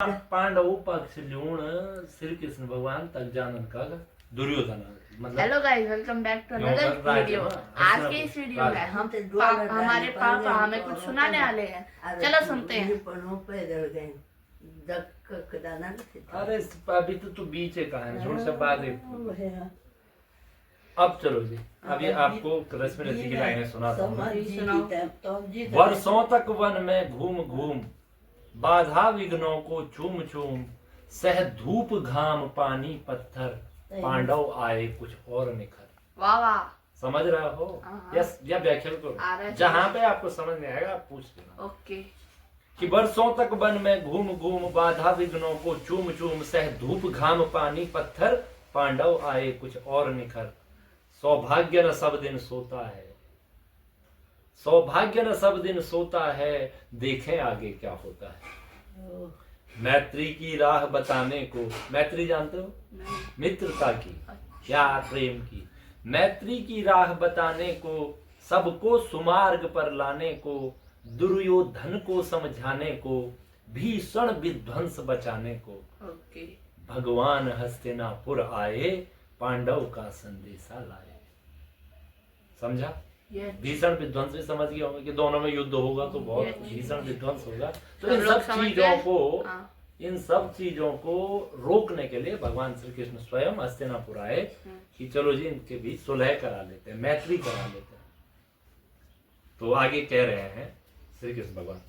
पांडव पक्ष ल्यूण श्री कृष्ण भगवान तक जानन का दुर्योधन मतलब। Hello guys, welcome back to another video. आज के इस वीडियो में हम हमारे पापा हमें कुछ सुनाने वाले हैं। चलो सुनते हैं। अरे अभी तो तू बीच कहानी छोड़ से बाद अब चलो जी, अभी आपको रश्मि रथी की लाइनें सुनाता हूँ। वर्षों तक वन में घूम घूम बाधा विघ्नों को चूम चूम सह धूप घाम पानी पत्थर पांडव आए कुछ और निखर। वाह वाह, समझ रहे हो? यस, या व्याख्या करो, जहाँ पे आपको समझ में आएगा आप पूछ लेना। ओके। कि वर्षों तक वन में घूम घूम बाधा विघ्नों को चूम चूम सह धूप घाम पानी पत्थर पांडव आए कुछ और निखर। सौभाग्य न सब दिन सोता है, सौभाग्य न सब दिन सोता है, देखें आगे क्या होता है। मैत्री की राह बताने को, मैत्री जानते हो? मित्रता की, प्यार प्रेम की। मैत्री की राह बताने को, सबको सुमार्ग पर लाने को, दुर्योधन को समझाने को, भीषण विध्वंस बचाने को। भगवान हस्तिनापुर आए, पांडव का संदेशा लाए। समझा? भीषण विध्वंस भी समझ गए होंगे कि दोनों में युद्ध होगा तो बहुत भीषण विध्वंस होगा। तो इन सब चीजों को रोकने के लिए भगवान श्री कृष्ण स्वयं हस्तिनापुर आए कि चलो जी इनके बीच सुलह करा लेते हैं, मैत्री करा लेते हैं। तो आगे कह रहे हैं श्री कृष्ण भगवान,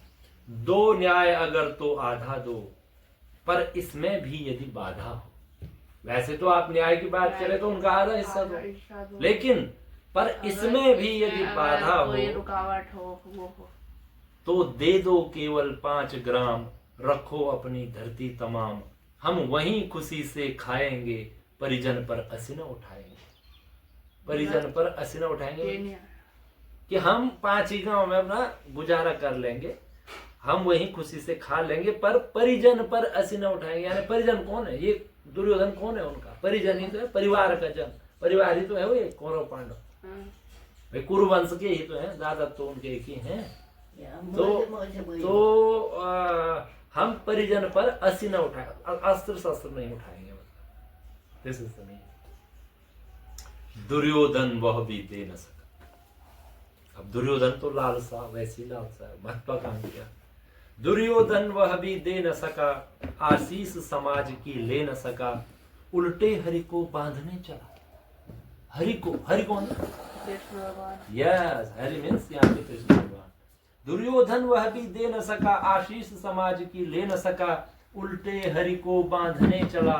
दो न्याय अगर तो आधा दो, पर इसमें भी यदि बाधा हो। वैसे तो आप न्याय की बात करें तो उनका आधा हिस्सा दो, लेकिन पर इसमें भी यदि बाधा हो, रुकावट हो, वो हो तो दे दो केवल 5 ग्राम, रखो अपनी धरती तमाम। हम वहीं खुशी से खाएंगे, परिजन पर असीना उठाएंगे। परिजन पर असीना उठाएंगे कि हम 5 ही गांव में अपना गुजारा कर लेंगे, हम वहीं खुशी से खा लेंगे, पर परिजन पर असीना उठाएंगे। यानी परिजन कौन है? ये दुर्योधन कौन है? उनका परिजन ही तो है, परिवार का जन, परिवार ही तो है वो, ये कौरव पांडव भाई कुरुवंश के ही तो हैं, दादा तो उनके एक ही हैं। तो हम परिजन पर असी न उठाए, अस्त्र शस्त्र नहीं उठाएंगे। मतलब दुर्योधन वह भी दे न सका। अब दुर्योधन तो लालसा, वैसी लालसा, महत्वाकांक्षा। दुर्योधन वह भी दे न सका, आशीष समाज की ले न सका, उल्टे हरि को बांधने चला। हरि को, हरि कौन है? यस, हरि मीन्स यहाँ पे कृष्ण भगवान। दुर्योधन वह भी दे न सका, आशीष समाज की ले न सका, उल्टे हरि को बांधने चला,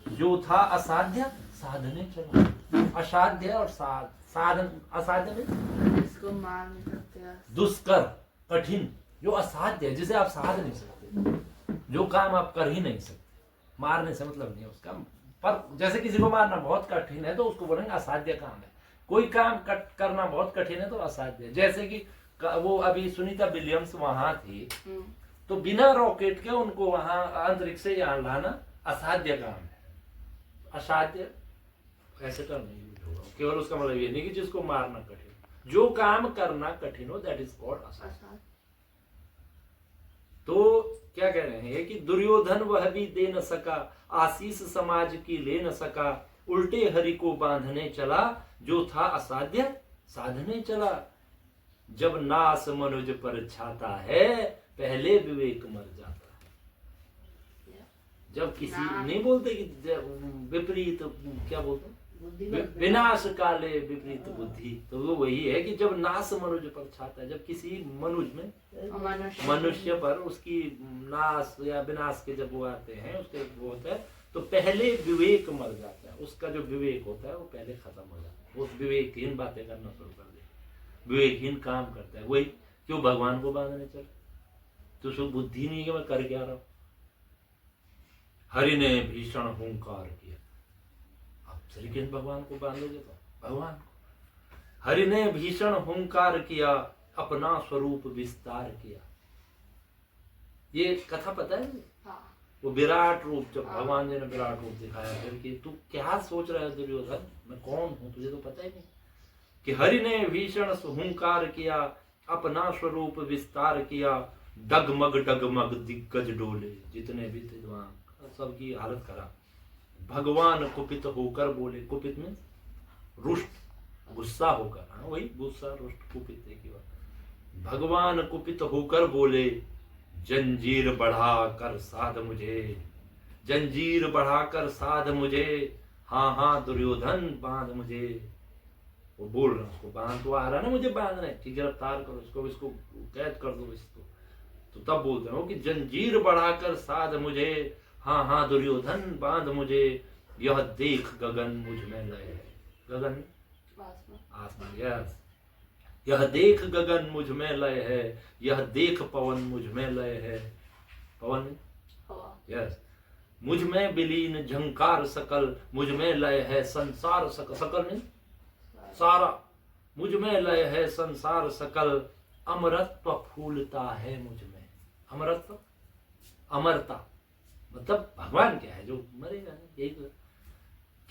जो था असाध्य साधने चला। असाध्य और साधन, असाध्य में इसको मार नहीं सकते, दुष्कर कठिन, जो असाध्य है, जिसे आप साध नहीं सकते, जो काम आप कर ही नहीं सकते, मारने से मतलब नहीं है उसका। पर जैसे किसी को मारना बहुत कठिन है तो उसको बोलेंगे असाध्य काम है। कोई काम करना बहुत कठिन है तो असाध्य है। जैसे कि वो अभी सुनीता विलियम्स वहां थी, तो बिना रॉकेट के उनको वहां अंतरिक्ष से यहाँ लाना असाध्य काम है। असाध्य ऐसे टर्म नहीं यूज होगा, केवल उसका मतलब ये नहीं कि जिसको मारना कठिन, जो काम करना कठिन हो, दैट इज कॉल्ड असाध्य। तो क्या कह रहे हैं कि दुर्योधन वह भी दे न सका, आशीष समाज की ले न सका, उल्टे हरि को बांधने चला, जो था असाध्य साधने चला। जब नास मनुज पर छाता है, पहले विवेक मर जाता है। जब किसी नहीं बोलते कि विपरीत, क्या बोलते, विनाश काले विपरीत बुद्धि, तो वो वही है कि जब नाश मनुज पर छाता है, जब किसी मनुज में मनुष्य पर उसकी नाश या विनाश के जब वो आते हैं, उसके वो होता है, तो पहले विवेक मर जाता है। उसका जो विवेक होता है वो पहले खत्म हो जाता है, वो विवेकहीन बातें करना शुरू कर देता है, विवेकहीन काम करता है। वही क्यों भगवान को बांधने चल, तो उसको बुद्धि नहीं कि मैं कर क्या रहा हूं। हरि ने भीषण हुंकार किया। श्री कृष्ण भगवान को बांधोगे तो भगवान को, हरि ने भीषण हुंकार किया, अपना स्वरूप विस्तार किया। ये कथा पता है? वो विराट रूप, जब भगवान जी ने विराट रूप दिखाया, फिर कि तू क्या सोच रहा है दुर्योधन, मैं कौन हूं, तुझे तो पता ही नहीं। कि हरि ने भीषण हुंकार किया, अपना स्वरूप विस्तार किया, डगमग दिग्गज डोले, जितने भी थे वहां सबकी हालत खराब। भगवान कुपित होकर बोले, कुपित में रुष्ट, गुस्सा होकर, हाँ वही गुस्सा रुष्ट कुपित एक ही बात। भगवान कुपित होकर बोले, जंजीर बढ़ाकर साध मुझे, जंजीर बढ़ाकर साध मुझे, हाँ हाँ दुर्योधन बांध मुझे। वो बोल रहा है, उसको बांध तो आ रहा ना मुझे बांधना है कि गिरफ्तार करो इसको कैद कर दो इसको। तो तब बोलते हो कि जंजीर बढ़ाकर साध मुझे, हाँ हाँ दुर्योधन बांध मुझे, यह देख गगन मुझ में लय है। गगन आसमान, यस। यह देख गगन मुझ में लय है, यह देख पवन मुझ में लय है। पवन, यस। मुझ में विलीन झंकार सकल, मुझ में लय है संसार सकल, सकल में सारा, मुझ में लय है संसार सकल, अमरत्व फूलता है मुझ में। अमरत्व, अमरता मतलब भगवान क्या है जो मरेगा नहीं, यही तो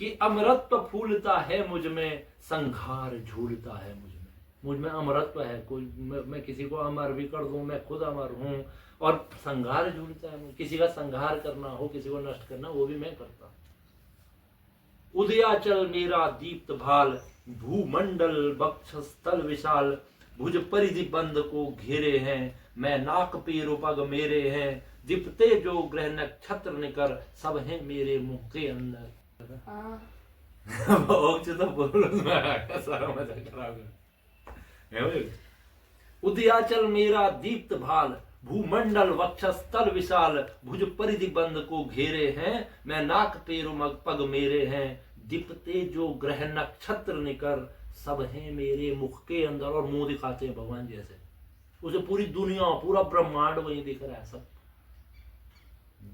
कि अमरत्व फूलता है मुझ में, संघार झूलता है मुझ में। मुझ में अमरत्व है, कोई मैं किसी को अमर भी कर दूं, मैं खुद अमर हूं, और संघार झूलता है। किसी का संघार करना हो, किसी को नष्ट करना, वो भी मैं करता हूं। उदयाचल मेरा दीप्त भाल, भूमंडल वक्षस्थल विशाल, भुज परिधि बंद को घेरे हैं, मैं नाक पीर उपग मेरे हैं, दीप्ते जो ग्रह नक्षत्र निकर, सब हैं मेरे मुख के अंदर। तो बोलो सारा मजा खराब है। उदयाचल मेरा दीप्त भाल, भूमंडल वक्षस्थल विशाल, भुज परिधि बंद को घेरे हैं, मैं नाक पेरु पग मेरे हैं, दीप्ते जो ग्रह नक्षत्र निकर, सब हैं मेरे मुख के अंदर। और मुंह दिखाते हैं भगवान जैसे, उसे पूरी दुनिया पूरा ब्रह्मांड वही दिख रहा है सब।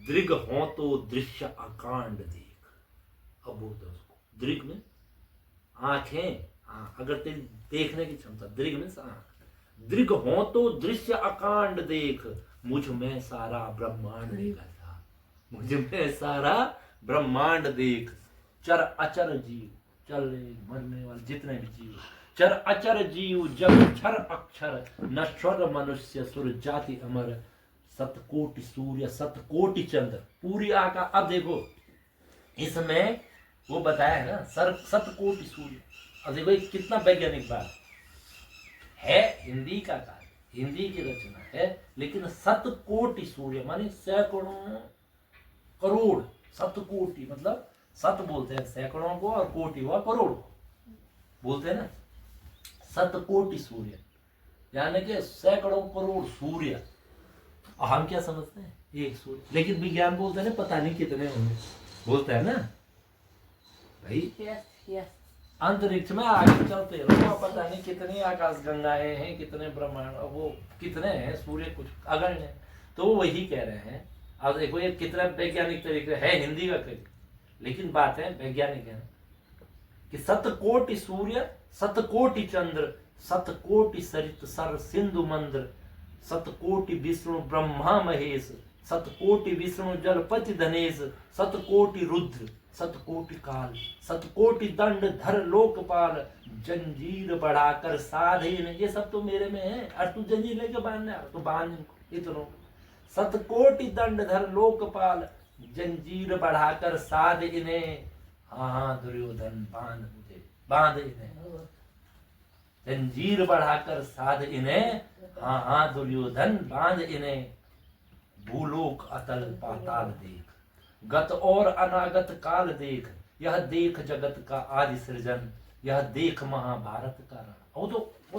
दृग हो तो दृश्य अकांड देख। अब बोलते उसको, दृग में आंखें, अगर तेरी देखने की क्षमता, दृग में आंख, दृग हो तो दृश्य अकांड देख, मुझ में सारा ब्रह्मांड देखा, मुझ में सारा ब्रह्मांड देख। चर अचर जीव, चलने मरने वाले जितने भी जीव, चर अचर जीव जग क्षर अक्षर, नश्वर मनुष्य सुर जाति अमर, सतकोटि सूर्य सतकोटि चंद्र, पूरी आकाश। अब देखो इसमें वो बताया है ना, सतकोटि सूर्य। अब देखो कितना वैज्ञानिक बात है, हिंदी का कार्य, हिंदी की रचना है, लेकिन सतकोटि सूर्य माने सैकड़ों करोड़। सतकोटि मतलब सत बोलते हैं सैकड़ों को, और कोटि हुआ करोड़ को बोलते हैं ना। सतकोटि सूर्य यानी कि सैकड़ों करोड़ सूर्य। और हम क्या समझते हैं, एक सूर्य, लेकिन विज्ञान बोलते हैं पता नहीं कितने होंगे, बोलते हैं ना भाई। yes. अंतरिक्ष में आगे चलते रहो, पता नहीं कितनी आकाश गंगाएं हैं, कितने ब्रह्मांड, वो कितने हैं सूर्य, कुछ अगण्य है। तो वही कह रहे हैं। अब देखो ये कितना वैज्ञानिक तरीके है, हिंदी का कहीं, लेकिन बात है वैज्ञानिक है कि सतकोटि सूर्य सतकोटि चंद्र, सतकोटि सरित सर सिंधु मंद्र, सतकोटि विष्णु ब्रह्मा महेश, सतकोटि विष्णु जलपति धनेश, सतकोटि रुद्र सतकोटि काल, सतकोटि दंड धर लोकपाल, जंजीर बढ़ाकर साधीन। ये सब तो मेरे में है, और तू जंजीर लेके बांधना, तो बांध इतनों। सतकोटि दंड धर लोकपाल, जंजीर बढ़ाकर साध इन्हें, हाँ दुर्योधन बांध मुझे, बांध इन्हें। जंजीर बढ़ाकर साध इन्हें, हाँ दुर्योधन बांध इन्हें। भूलोक अतल पाताल देख, गत और अनागत काल देख, यह देख जगत का आदि सृजन, यह देख महाभारत का रण। वो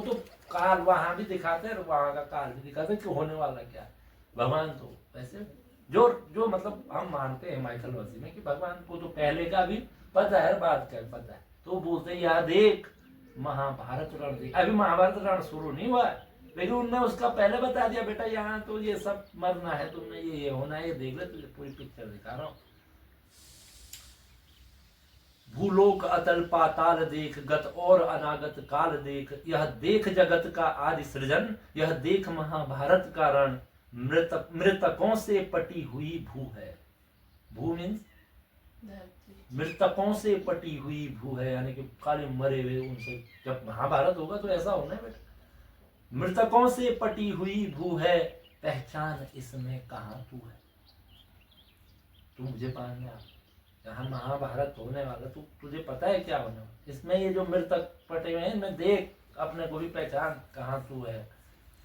तो काल वहां भी दिखाते हैं, वहां का काल भी दिखाते हैं कि होने वाला क्या है। भगवान तो वैसे जो मतलब हम मानते हैं माइथोलॉजी में कि भगवान को तो पहले का भी पता है, बात का पता है, तो बोलते हैं यह देख महाभारत रण देख। अभी महाभारत रण शुरू नहीं हुआ है, लेकिन उनने उसका पहले बता दिया, बेटा यहाँ तो ये सब मरना है, तुमने ये होना है, ये देख ले, तुझे पूरी पिक्चर दिखा रहा हूँ। भूलोक अतल पाताल देख, गत और अनागत काल देख, यह देख जगत का आदि सृजन, यह देख महाभारत का रण, मृतकों से पटी हुई भू है। भू मीन्स मृतकों से पटी हुई भू है, यानी कि खाली मरे हुए उनसे। जब महाभारत होगा तो ऐसा होना है बेटा, मृतकों से पटी हुई भू है, पहचान इसमें कहाँ तू है। तू मुझे पाने आ, जहाँ महाभारत होने वाला, तू तुझे पता है क्या होने वाला। इसमें ये जो मृतक पटे हुए हैं, मैं देख अपने को भी पहचान कहाँ तू है।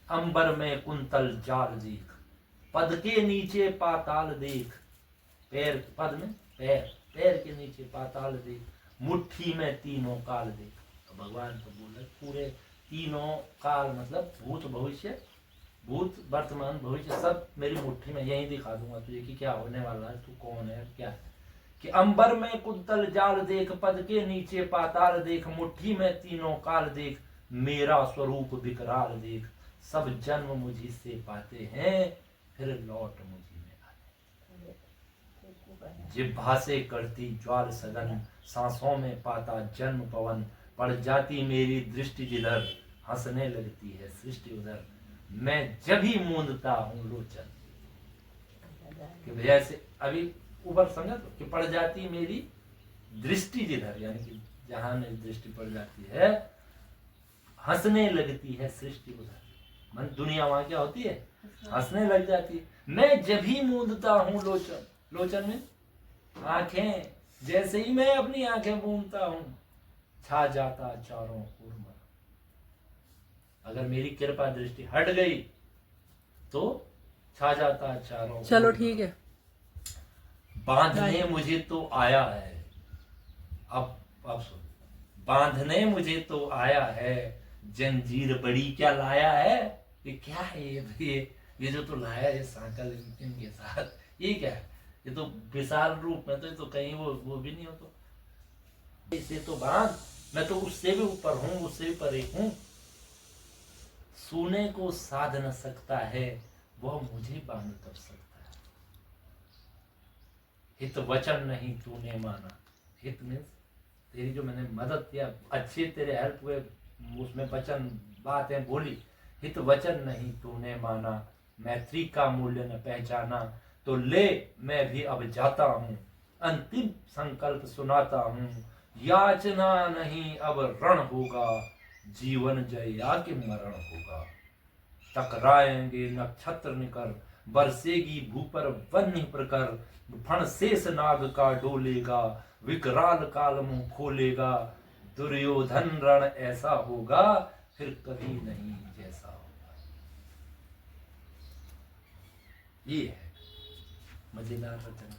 अंबर में कुंतल जाल देख, पद के नीचे पाताल देख। पैर, पद में पैर, पैर के नीचे पाताल देख, मुट्ठी में तीनों काल देख। तो भगवान तो बोले पूरे तीनों काल मतलब भूत भविष्य, भूत वर्तमान भविष्य सब मेरी मुट्ठी में, यही दिखा दूंगा तुझे कि क्या होने वाला है, तू कौन है क्या है। कि अंबर में कुंतल जाल देख, पद के नीचे पाताल देख, मुट्ठी में तीनों काल देख, मेरा स्वरूप विकराल देख। सब जन्म मुझी से पाते हैं, फिर लौट मुझी में आते। जिह्वा से करती ज्वाल सघन, सांसों में पाता जन्म पवन। पड़ जाती मेरी दृष्टि जिधर, हंसने लगती है सृष्टि उधर। मैं जब ही मूंदता हूँ लोचन, कि भैया से अभी ऊपर समझा तो, कि पड़ जाती मेरी दृष्टि जिधर, यानी कि जहां मेरी दृष्टि पड़ जाती है, हंसने लगती है सृष्टि उधर। मन दुनिया वहां क्या होती है, हंसने लग जाती है। मैं जब ही मूंदता हूँ लोचन, लोचन में आंखें, जैसे ही मैं अपनी आंखें मूंदता हूँ, छा जाता चारों ओर मन। अगर मेरी कृपा दृष्टि हट गई तो छा जाता चारों। चलो ठीक है। बांधने मुझे तो आया है, अब सुन, बांधने मुझे तो आया है, जंजीर बड़ी क्या लाया है। ये क्या है, ये जो तो लाया है सांकल इनके साथ, ये क्या है। ये तो विशाल रूप में, तो ये तो कहीं वो भी नहीं हो। तो इसे तो बांध, मैं तो उससे भी ऊपर हूं, उससे भी परे हूं। सोने को साध न सकता है, वह मुझे बांध कर सकता है। हित वचन नहीं तूने माना, हित मीन्स तेरी जो मैंने मदद किया, अच्छे तेरे हेल्प हुए, उसमें वचन बातें बोली। हित वचन नहीं तूने माना, मैत्री का मूल्य न पहचाना। तो ले मैं भी अब जाता हूँ, अंतिम संकल्प सुनाता हूँ। याचना नहीं अब रण होगा, जीवन जय या के मरण होगा। टकराएंगे नक्षत्र निकर, बरसेगी भू पर वन्य प्रकर। फण शेष नाग का डोलेगा, विकराल काल मुंह खोलेगा। दुर्योधन रण ऐसा होगा, फिर कभी नहीं जैसा होगा। ये है मजेदार रचना।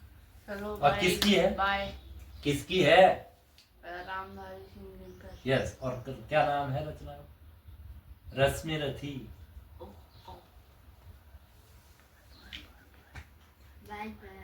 चलो और किसकी है? बाय। किसकी है? रामधारी सिंह दिनकर। यस। और क्या नाम है रचना? रश्मि रथी। Bye bye.